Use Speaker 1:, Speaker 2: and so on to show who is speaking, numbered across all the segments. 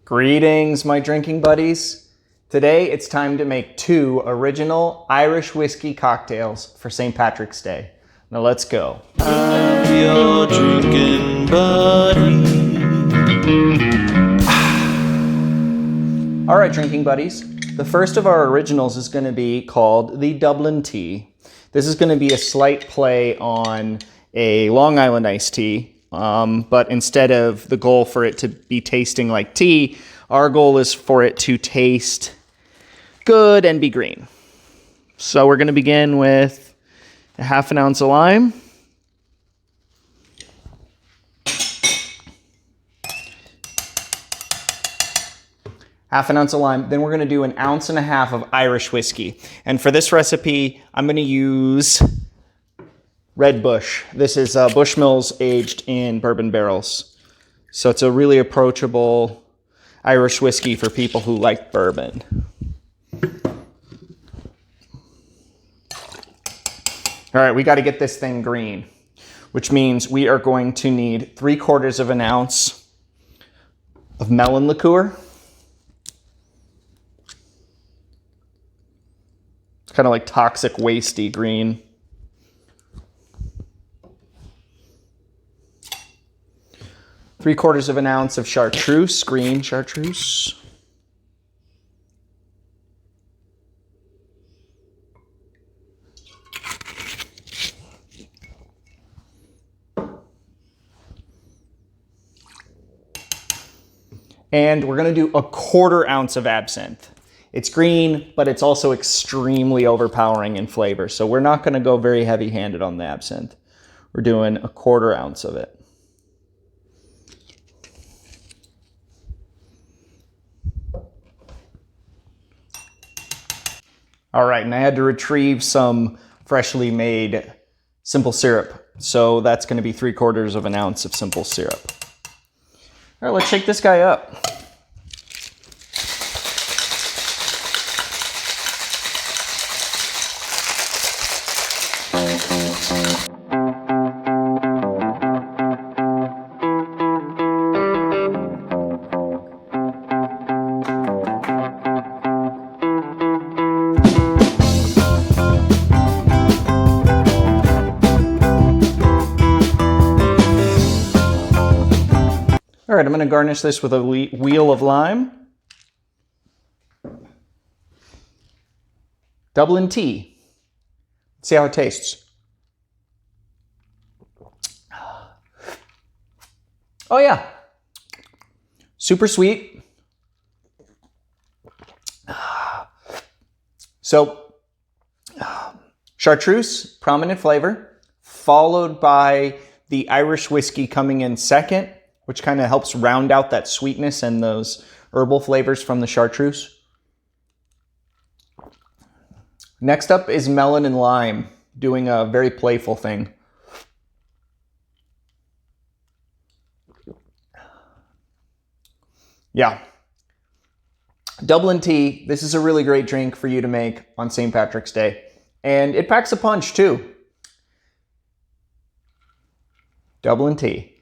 Speaker 1: Greetings, my drinking buddies. Today it's time to make 2 original Irish whiskey cocktails for St. Patrick's Day. Now let's go.
Speaker 2: I'm your drinking buddy.
Speaker 1: All right, drinking buddies. The first of our originals is going to be called the Dublin Tea. This is going to be a slight play on a Long Island iced tea. But instead of the goal for it to be tasting like tea, our goal is for it to taste good and be green. So we're going to begin with a half an ounce of lime. Half an ounce of lime. Then we're going to do 1.5 ounces of Irish whiskey. And for this recipe, I'm going to use Red Bush. This is Bushmills aged in bourbon barrels. So it's a really approachable Irish whiskey for people who like bourbon. All right, we got to get this thing green, which means we are going to need 3/4 ounce of melon liqueur. It's kind of like toxic, wasty green. 3/4 ounce of chartreuse, green chartreuse. And we're going to do 1/4 ounce of absinthe. It's green, but it's also extremely overpowering in flavor. So we're not going to go very heavy-handed on the absinthe. We're doing 1/4 ounce of it. All right, and I had to retrieve some freshly made simple syrup. So that's going to be 3/4 ounce of simple syrup. All right, let's shake this guy up. All right, I'm going to garnish this with a wheel of lime. Dublin Tea. Let's see how it tastes. Oh yeah, super sweet. So, chartreuse, prominent flavor, followed by the Irish whiskey coming in second, which kind of helps round out that sweetness and those herbal flavors from the chartreuse. Next up is Melon and Lime, doing a very playful thing. Yeah. Dublin Tea, this is a really great drink for you to make on St. Patrick's Day. And it packs a punch too. Dublin Tea.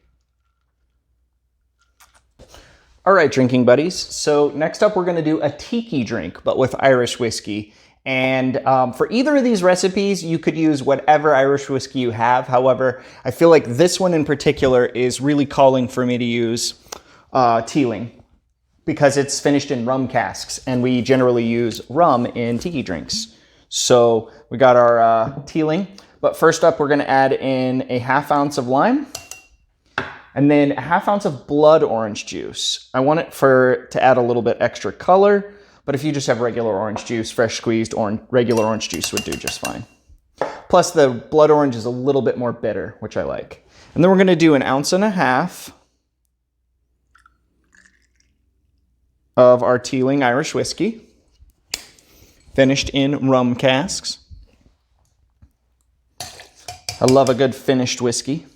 Speaker 1: All right, drinking buddies. So next up, we're going to do a tiki drink, but with Irish whiskey. And for either of these recipes, you could use whatever Irish whiskey you have. However, I feel like this one in particular is really calling for me to use Teeling because it's finished in rum casks, and we generally use rum in tiki drinks. So we got our Teeling. But first up, we're going to add in 1/2 ounce of lime. And then 1/2 ounce of blood orange juice. I want it to add a little bit extra color, but if you just have regular orange juice, fresh squeezed regular orange juice would do just fine. Plus the blood orange is a little bit more bitter, which I like. And then we're gonna do 1.5 ounces of our Teeling Irish whiskey, finished in rum casks. I love a good finished whiskey.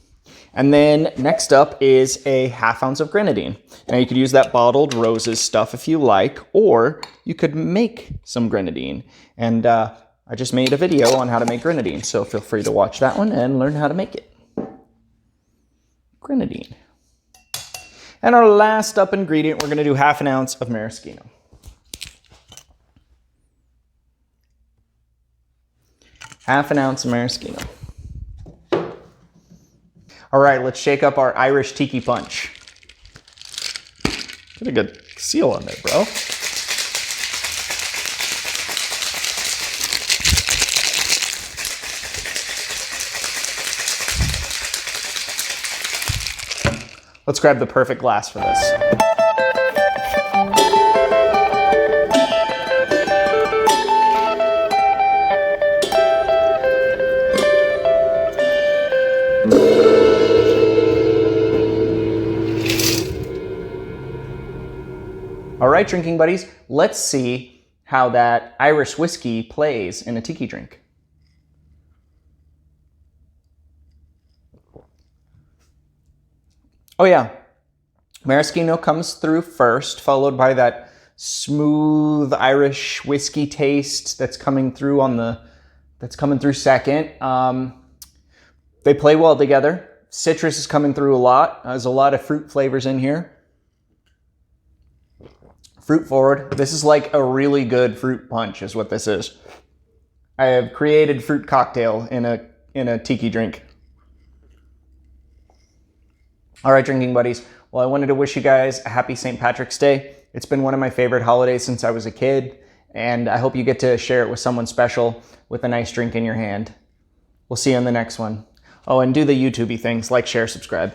Speaker 1: And then next up is 1/2 ounce of Grenadine. Now you could use that bottled roses stuff if you like, or you could make some Grenadine. And I just made a video on how to make Grenadine, so feel free to watch that one and learn how to make it. Grenadine. And our last up ingredient, we're gonna do half an ounce of maraschino. Half an ounce of maraschino. All right, let's shake up our Irish Tiki Punch. Get a good seal on there, bro. Let's grab the perfect glass for this. All right, drinking buddies, let's see how that Irish whiskey plays in a tiki drink. Oh yeah, maraschino comes through first, followed by that smooth Irish whiskey taste that's coming through second. They play well together. Citrus is coming through a lot. There's a lot of fruit flavors in here. Fruit forward. This is like a really good fruit punch is what this is. I have created fruit cocktail in a tiki drink. All right, drinking buddies. Well, I wanted to wish you guys a happy St. Patrick's Day. It's been one of my favorite holidays since I was a kid, and I hope you get to share it with someone special with a nice drink in your hand. We'll see you on the next one. Oh, and do the YouTubey things, like, share, subscribe.